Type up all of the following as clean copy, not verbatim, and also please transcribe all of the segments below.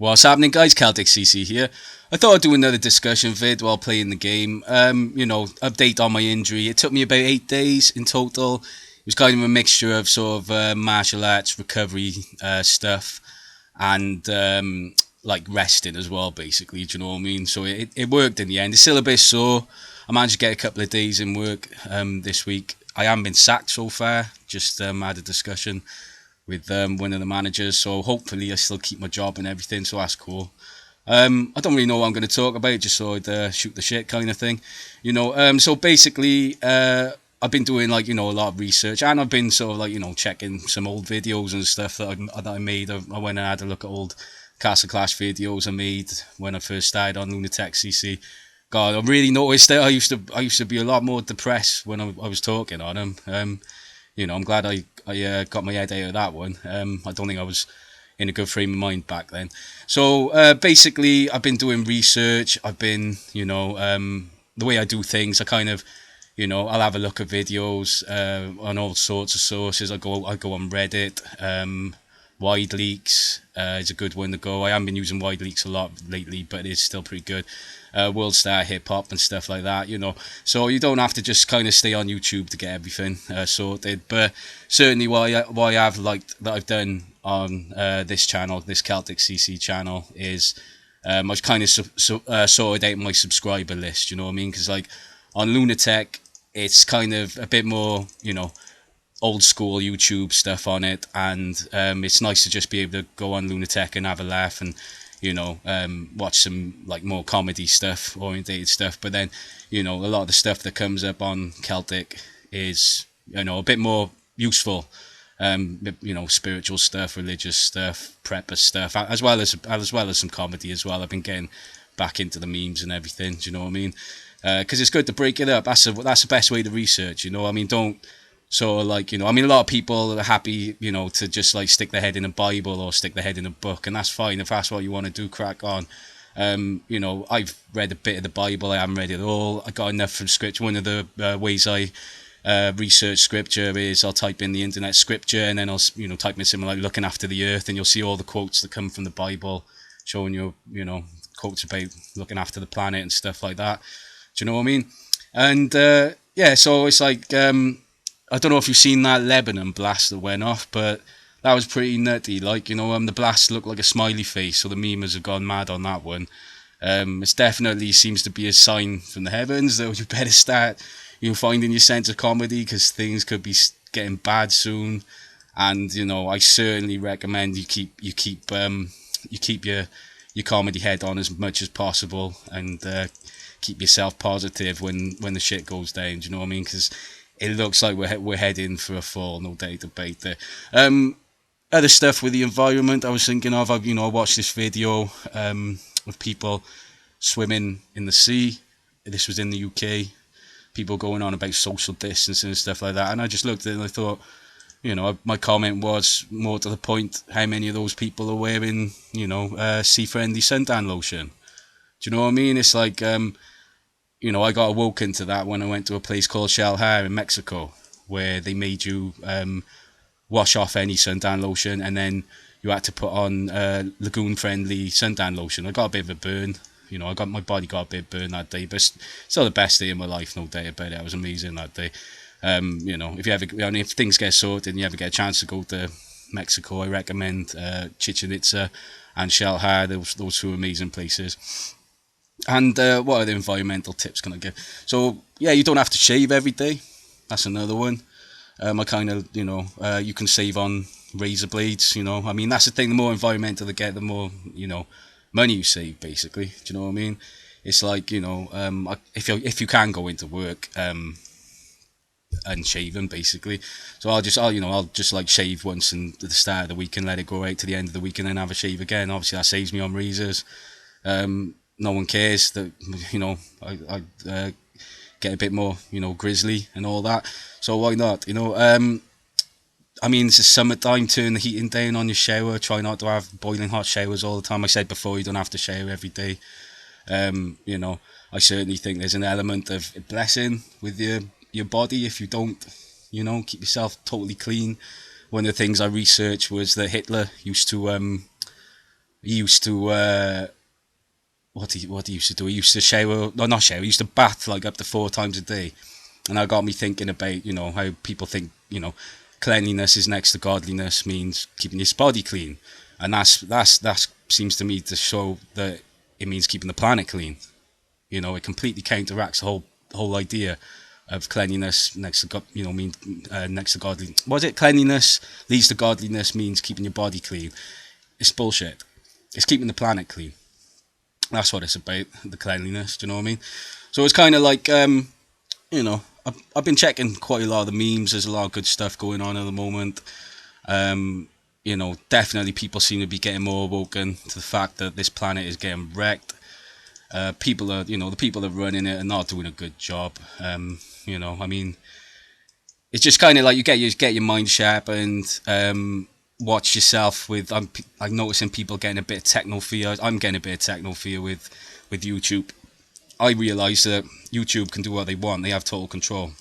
What's happening, guys? Celtic CC here. I thought I'd do another discussion vid while playing the game. Update on my injury. It took me about 8 days in total. It was kind of a mixture of sort of martial arts recovery stuff and like resting as well, basically. Do you know what I mean? So it worked in the end. It's still a bit sore. I managed to get a couple of days in work this week. I haven't been sacked so far. Just had a discussion with one of the managers, so hopefully I still keep my job and everything, so that's cool. I don't really know what I'm going to talk about, just so I'd shoot the shit kind of thing, so basically, I've been doing like a lot of research, and I've been sort of like checking some old videos and stuff that I made. I went and had a look at old Castle Clash videos I made when I first started on Lunatic CC. God, I really noticed that I used to be a lot more depressed when I was talking on them. I'm glad I got my head out of that one. I don't think I was in a good frame of mind back then. So basically, I've been doing research. I've been, the way I do things, I kind of, I'll have a look at videos on all sorts of sources. I go on Reddit. Wide Leaks is a good one to go. I haven't been using Wide Leaks a lot lately, but it's still pretty good. World Star Hip Hop and stuff like that, So you don't have to just kind of stay on YouTube to get everything sorted. But certainly, what I have liked that I've done on this channel, this Celtic CC channel, is I've kind of sorted out my subscriber list. You know what I mean? Because like on Lunatic, it's kind of a bit more, old school YouTube stuff on it, and it's nice to just be able to go on Lunatic and have a laugh and watch some like more comedy stuff, orientated stuff. But then a lot of the stuff that comes up on Celtic is a bit more useful, spiritual stuff, religious stuff, prepper stuff, as well as some comedy as well. I've been getting back into the memes and everything. Do you know what I mean? Because it's good to break it up. That's the best way to research. Don't sort of like, a lot of people are happy, to just like stick their head in a Bible or stick their head in a book, and that's fine. If that's what you want to do, crack on. I've read a bit of the Bible. I haven't read it all. I got enough from scripture. One of the ways I research scripture is I'll type in the internet scripture, and then I'll type in something like looking after the earth, and you'll see all the quotes that come from the Bible showing you quotes about looking after the planet and stuff like that. Do you know what I mean? And so it's like I don't know if you've seen that Lebanon blast that went off, but that was pretty nutty. Like, the blast looked like a smiley face, so the memers have gone mad on that one. It definitely seems to be a sign from the heavens that you better start, finding your sense of comedy, because things could be getting bad soon. And I certainly recommend you keep your comedy head on as much as possible, and keep yourself positive when the shit goes down. Do you know what I mean? Because it looks like we're heading for a fall, no doubt about that. Other stuff with the environment, I was thinking of. I watched this video of people swimming in the sea. This was in the UK. People going on about social distancing and stuff like that, and I just looked at it and I thought, my comment was more to the point: how many of those people are wearing, sea-friendly suntan lotion? Do you know what I mean? It's like I got awoken to that when I went to a place called Shalhar in Mexico, where they made you wash off any suntan lotion, and then you had to put on lagoon-friendly suntan lotion. I got a bit of a burn. My body got a bit burned that day, but still the best day of my life, no doubt about it. It was amazing that day. If things get sorted and you ever get a chance to go to Mexico, I recommend Chichen Itza and Shalhar. Those two amazing places. And what other environmental tips can I give? So, yeah, you don't have to shave every day. That's another one. I kind of, you can save on razor blades, that's the thing. The more environmental they get, the more, money you save, basically. Do you know what I mean? It's like, if you can go into work unshaven, basically. So I'll just like shave once at the start of the week and let it go right to the end of the week and then have a shave again. Obviously, that saves me on razors. No one cares that I get a bit more grizzly and all that, so why not? It's the summertime. Turn the heating down on your shower. Try not to have boiling hot showers all the time. I said before, you don't have to shower every day. I certainly think there's an element of blessing with your body if you don't keep yourself totally clean. One of the things I researched was that Hitler used to he used to what he used to do. He used to shower, no, not shower. He used to bath like up to 4 times a day, and that got me thinking about how people think cleanliness is next to godliness means keeping your body clean, and that seems to me to show that it means keeping the planet clean. It completely counteracts the whole idea of cleanliness next to mean next to godly. Was it cleanliness leads to godliness means keeping your body clean? It's bullshit. It's keeping the planet clean. That's what it's about. The cleanliness. Do you know what I mean? So it's kind of like I've been checking quite a lot of the memes. There's a lot of good stuff going on at the moment. Definitely people seem to be getting more awoken to the fact that this planet is getting wrecked. People are, the people that are running it are not doing a good job. I mean, it's just kind of like you get your mind sharpened. Watch yourself with. I'm noticing people getting a bit of techno fear. I'm getting a bit of techno fear with YouTube. I realise that YouTube can do what they want. They have total control.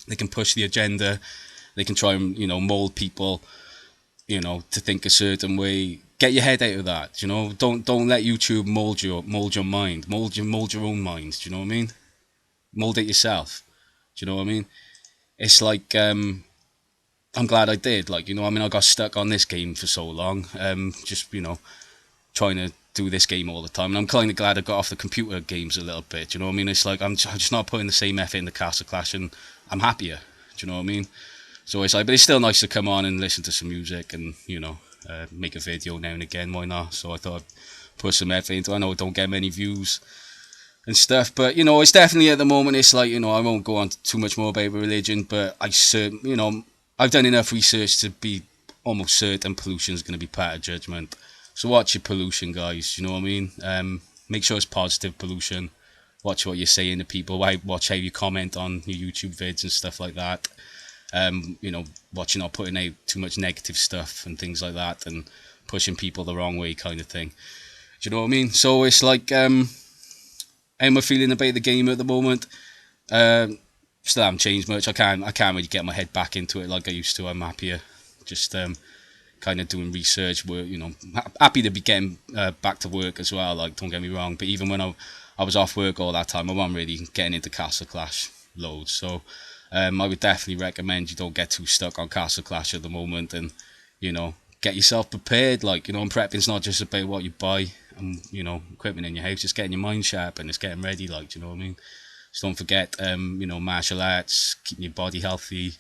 They can push the agenda. They can try and mold people, to think a certain way. Get your head out of that. Don't let YouTube mold your mind. Mold your own mind. Do you know what I mean? Mold it yourself. Do you know what I mean? It's like I'm glad I did. I got stuck on this game for so long. Just trying to do this game all the time, and I'm kind of glad I got off the computer games a little bit. You know what I mean? It's like I'm just not putting the same effort into Castle Clash, and I'm happier. Do you know what I mean? So it's like, but it's still nice to come on and listen to some music, and make a video now and again. Why not? So I thought I'd put some effort into. I know I don't get many views and stuff, but it's definitely at the moment. It's like I won't go on too much more about religion, but I've done enough research to be almost certain pollution is going to be part of judgment. So watch your pollution, guys. You know what I mean? Make sure it's positive pollution. Watch what you're saying to people. Watch how you comment on your YouTube vids and stuff like that. Watch you not putting out too much negative stuff and things like that, and pushing people the wrong way, kind of thing. Do you know what I mean? So it's like, how am I feeling about the game at the moment? Still haven't changed much. I can't really get my head back into it like I used to. I'm happier. Just kind of doing research work. Happy to be getting back to work as well. Like, don't get me wrong, but even when I was off work all that time, I wasn't really getting into Castle Clash loads. So I would definitely recommend you don't get too stuck on Castle Clash at the moment, and get yourself prepared. Like, and prepping's not just about what you buy and equipment in your house. It's getting your mind sharp and it's getting ready. Like, do you know what I mean? So don't forget, martial arts, keeping your body healthy,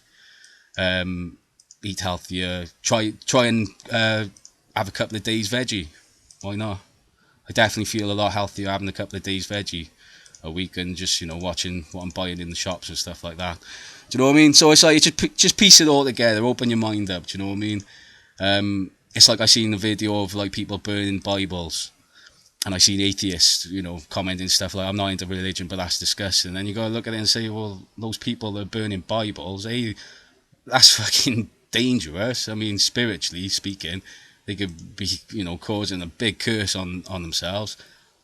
eat healthier. Try and have a couple of days veggie. Why not? I definitely feel a lot healthier having a couple of days veggie a week and just watching what I'm buying in the shops and stuff like that. Do you know what I mean? So it's like just piece it all together, open your mind up. Do you know what I mean? It's like I seen a video of like people burning Bibles, and I seen atheists, commenting stuff like, I'm not into religion, but that's disgusting. And you gotta look at it and say, well, those people that are burning Bibles, that's fucking dangerous. I mean, spiritually speaking, they could be, causing a big curse on themselves,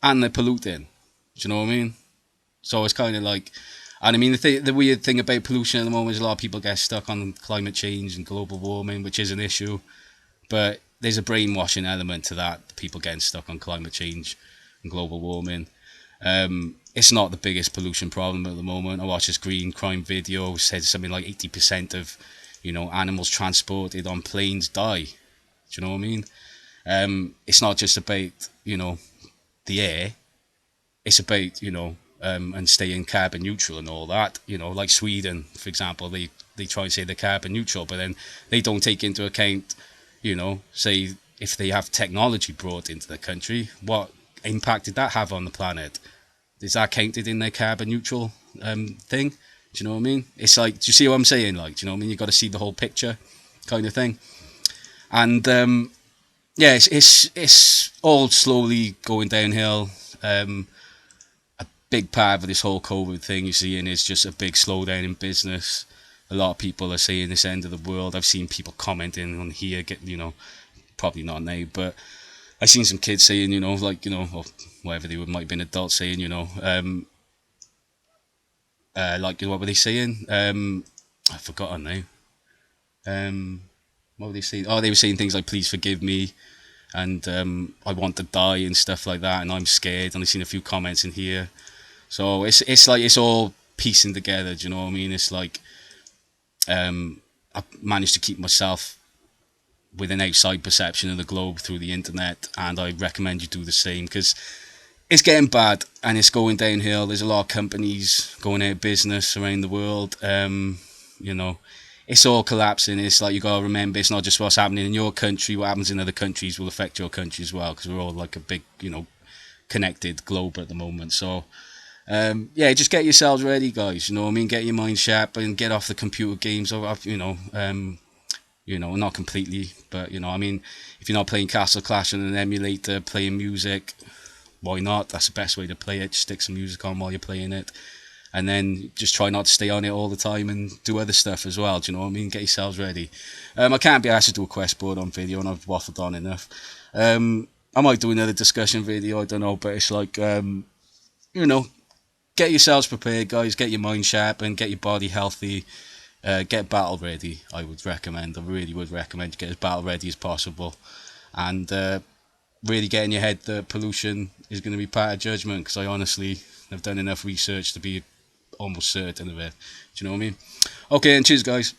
and they're polluting. Do you know what I mean? So it's kind of like, and I mean, the weird thing about pollution at the moment is a lot of people get stuck on climate change and global warming, which is an issue. But there's a brainwashing element to that. People getting stuck on climate change and global warming. It's not the biggest pollution problem at the moment. I watched this green crime video. Said something like 80% of, animals transported on planes die. Do you know what I mean? It's not just about, the air. It's about, and staying carbon neutral and all that. Like Sweden, for example, they try and say they're carbon neutral, but then they don't take into account, say if they have technology brought into the country, what impact did that have on the planet? Is that counted in their carbon neutral thing? Do you know what I mean? It's like, do you see what I'm saying? Like, do you know what I mean? You got to see the whole picture, kind of thing. And yeah, it's all slowly going downhill. Big part of this whole COVID thing you're seeing is just a big slowdown in business. A lot of people are saying this end of the world. I've seen people commenting on here, probably not now, but I've seen some kids saying, or whatever they might have been adults saying, what were they saying? I've forgotten now. What were they saying? Oh, they were saying things like, please forgive me. and I want to die and stuff like that, and I'm scared. And I've seen a few comments in here, so it's like it's all piecing together. Do you know what I mean? It's like I managed to keep myself with an outside perception of the globe through the internet, and I recommend you do the same because it's getting bad and it's going downhill. There's a lot of companies going out of business around the world. You know, it's all collapsing. It's like you gotta remember, it's not just what's happening in your country. What happens in other countries will affect your country as well, because we're all like a big, connected globe at the moment. So, yeah, just get yourselves ready, guys. You know what I mean? Get your mind sharp and get off the computer games. Not completely, but I mean, if you're not playing Castle Clash on an emulator, playing music, why not? That's the best way to play it. Just stick some music on while you're playing it, and then just try not to stay on it all the time and do other stuff as well. Do you know what I mean? Get yourselves ready. I can't be asked to do a quest board on video, and I've waffled on enough. I might do another discussion video. I don't know, but it's like you know, get yourselves prepared, guys. Get your mind sharp and get your body healthy. Get battle ready. I would recommend. I really would recommend you get as battle ready as possible, and really get in your head that pollution is going to be part of judgment. Because I honestly have done enough research to be almost certain of it. Do you know what I mean? Okay, and cheers, guys.